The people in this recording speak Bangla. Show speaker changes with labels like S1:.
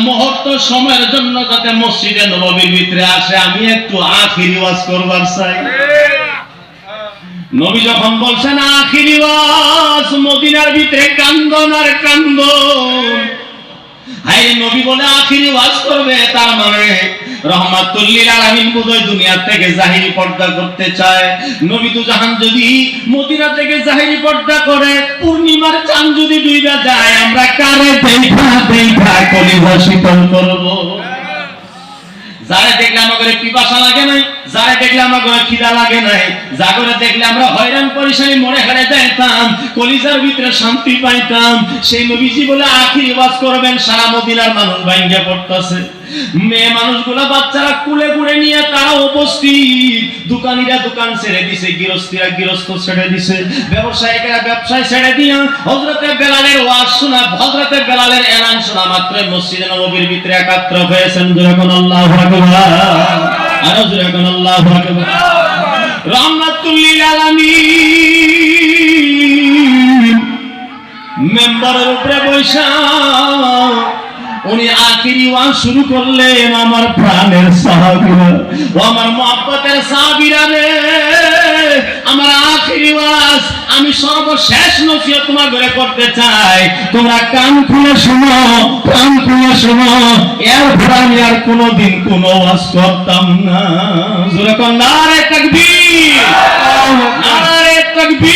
S1: মুহূর্ত সময়ের জন্য যাতে মসজিদে নববীর ভিতরে আসে, আমি একটু আখিরি ওয়াজ করবার চাই। নবী যখন বলছেন আখিরি ওয়াজ, মদিনার ভিতরে কান্দন আর কান্দন। হায় নবী বলে আখিরি ওয়াজ করবে, তার মানে রহমাতুল লিল আলামিন বুঝই দুনিয়া থেকে জাহিরি পর্দা করতে চায়। নবী তো জাহান যদি মদিনা থেকে জাহিরি পর্দা করে, পূর্ণিমার চাঁদ যদি ডুইবা যায়, আমরা কারে দেখা দেখা কলিজা শীতল করব? যারা দেখলে আমাদের পিপাসা লাগে নাই, যারা দেখলে আমাদের খিদা লাগে নাই, যাগরে দেখলে আমরা হয়রান পরিশানি মনে হারে যাইতাম, কলিজার ভিতরে শান্তি পাইতাম, সেই নবীজি বলে আখির ওয়াজ করবেন। সারা মদিনার মানুষ ভাঙ্গে পড়তেছে, মেয়ে মানুষগুলো বাচ্চারা কুলে কুলে নিয়ে তারা উপস্থিত। দোকানিরা দোকান ছেড়ে দিছে, গৃহস্থীরা গৃহস্থ ছেড়ে দিছে, ব্যবসায়ীরা ব্যবসায় ছেড়ে দিয়ে হযরতে বেলালের ওয়াজ শোনা, হযরতে বেলালের এলান শোনা মাত্র মসজিদে নববীর ভিতরে একাত্র হয়েছেন। যখন আল্লাহু আকবার, আর যখন আল্লাহু আকবার। রহমাতুল লিল আলামিন মেম্বারের উপরে বসা উনি আখিরি ওয়াজ শুরু করলেন। আমার প্রাণের সাহাবীরা, ও আমার মুহাব্বতের সাহাবীরা রে, আমার আখিরি ওয়াজ, আমি সর্বশেষ নসিহত তোমার ঘরে করতে চাই। তোমরা কান খুলে শোনো, কান খুলে শোনো। এরপর আমি আর কোনোদিন কোনো ওয়াজ করতাম না। জোরে কোন নারে তাকবীর, নারে তাকবীর।